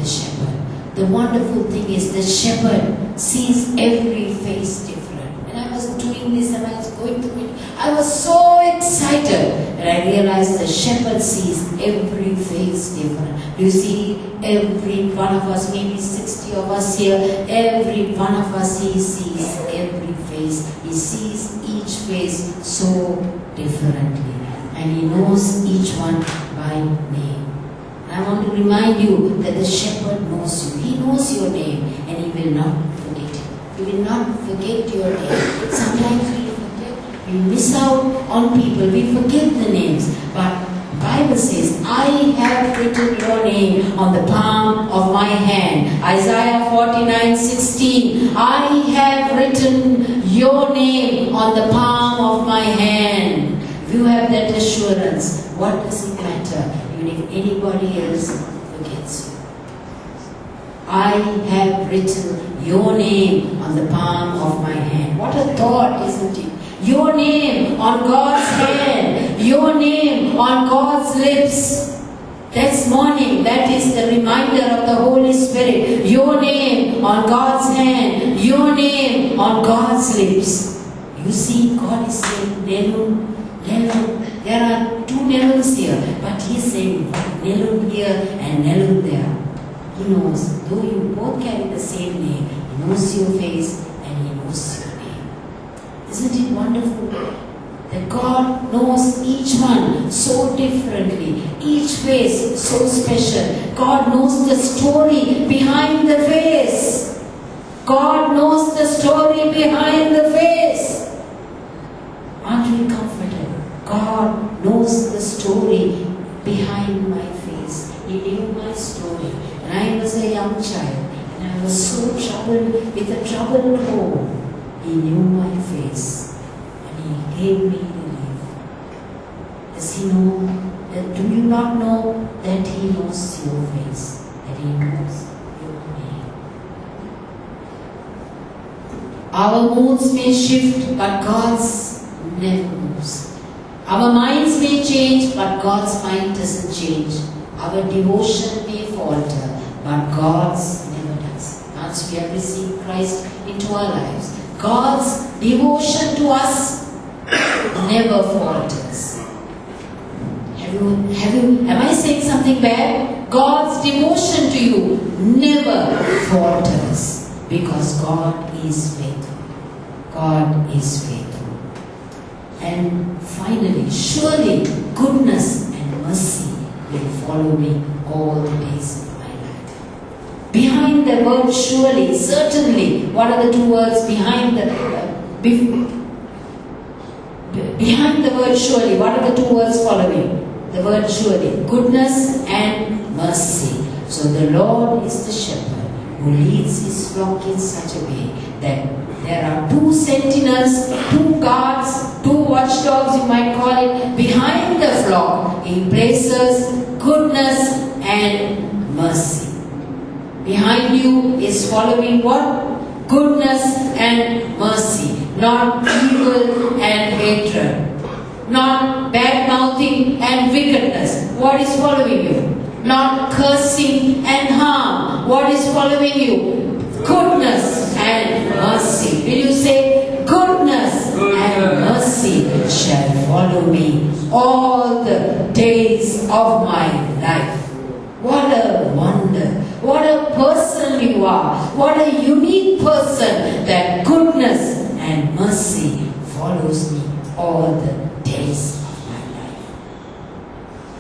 the shepherd. The wonderful thing is the shepherd sees every face different. When I was doing this and I was going through it, I was so excited. And I realized the shepherd sees every face different. You see, every one of us, maybe 60 of us here, every one of us, he sees every face. He sees each face so differently. And he knows each one by name. I want to remind you that the shepherd knows you. He knows your name and he will not forget it. He will not forget your name. Sometimes we forget, we miss out on people, we forget the names. But the Bible says, I have written your name on the palm of my hand. Isaiah 49:16. I have written your name on the palm of my hand. If you have that assurance, what does it matter? Even if anybody else forgets you. I have written your name on the palm of my hand. What a thought, isn't it? Your name on God's hand. Your name on God's lips. That's morning. That is the reminder of the Holy Spirit. Your name on God's hand. Your name on God's lips. You see, God is saying, Nelun, Nelun. There are two Neluns here, but He's saying Nelun here and Nelun there. He knows, though you both carry the same name, He knows your face and He knows your name. Isn't it wonderful that God knows each one so differently, each face so special. God knows the story behind the face. God knows the story behind the face. Aren't we comforted? God knows the story behind my face. He knew my story. When I was a young child and I was so troubled with a troubled home, He knew my face and He gave me relief. Does He know that? Do you not know that He knows your face? That He knows your name? Our moods may shift, but God's never moves. Our minds may change, but God's mind doesn't change. Our devotion may falter, but God's never does. Once we have received Christ into our lives, God's devotion to us never falters. Am I saying something bad? God's devotion to you never falters because God is faithful. God is faithful. And finally, surely goodness and mercy will follow me all the days of my life. Behind the word surely, certainly, what are the two words behind the behind the word surely? What are the two words following the word surely? Goodness and mercy. So the Lord is the shepherd who leads His flock in such a way that there are two sentinels, two guards, two watchdogs, you might call it, behind the flock. He places goodness and mercy. Behind you is following what? Goodness and mercy. Not evil and hatred. Not bad-mouthing and wickedness. What is following you? Not cursing and harm. What is following you? Goodness and mercy. Will you say, goodness and mercy shall follow me all the days of my life. What a wonder. What a person you are. What a unique person that goodness and mercy follows me all the days of my life.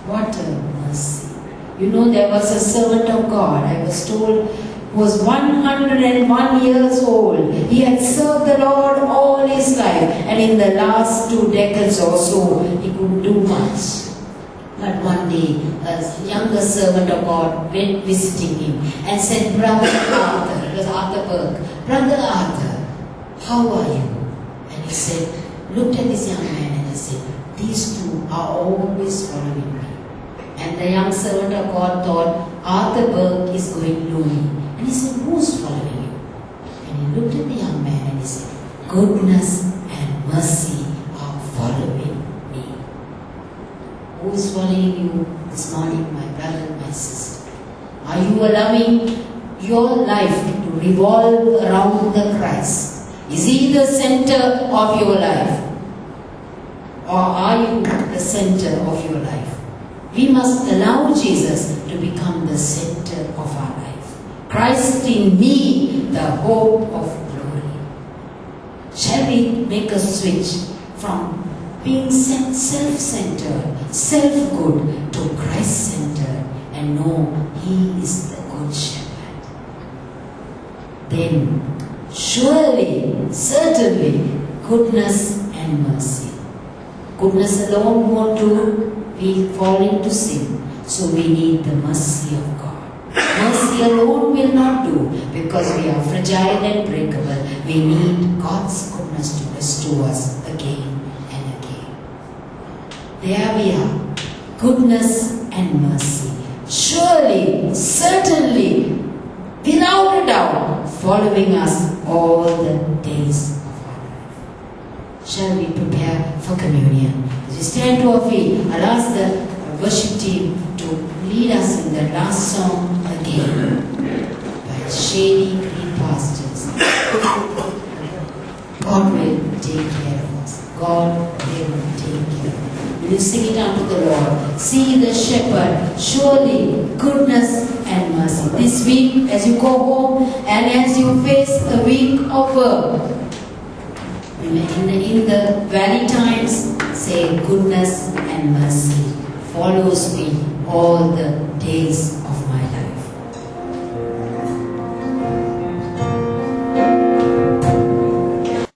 What a mercy. You know, there was a servant of God, I was told, was 101 years old. He had served the Lord all his life, and in the last 2 decades or so, he couldn't do much. But one day, a younger servant of God went visiting him and said, Brother Arthur, it was Arthur Burke, Brother Arthur, how are you? And he said, looked at this young man and he said, these two are always following me. And the young servant of God thought, Arthur Burke is going lonely. And he said, who's following you? And he looked at the young man and he said, goodness and mercy are following me. Who is following you this morning, my brother and my sister? Are you allowing your life to revolve around the Christ? Is He the center of your life? Or are you the center of your life? We must allow Jesus to become the center of our life. Christ in me, the hope of glory. Shall we make a switch from being self-centered, self-good to Christ-centered and know He is the good shepherd? Then surely, certainly, goodness and mercy. Goodness alone won't do. We fall into sin. So we need the mercy of God. Mercy alone will not do because we are fragile and breakable. We need God's goodness to restore us again and again. There we are. Goodness and mercy. Surely, certainly, without a doubt, following us all the days of our life. Shall we prepare for communion? As we stand to our feet, I'll ask the worship team to lead us in the last song again by Shady Green Pastures. God will take care of us. God will take care of us. Will you sing it unto the Lord? See the shepherd, surely goodness and mercy. This week, as you go home and as you face the week of work, in the valley times, say goodness and mercy follows me all the days of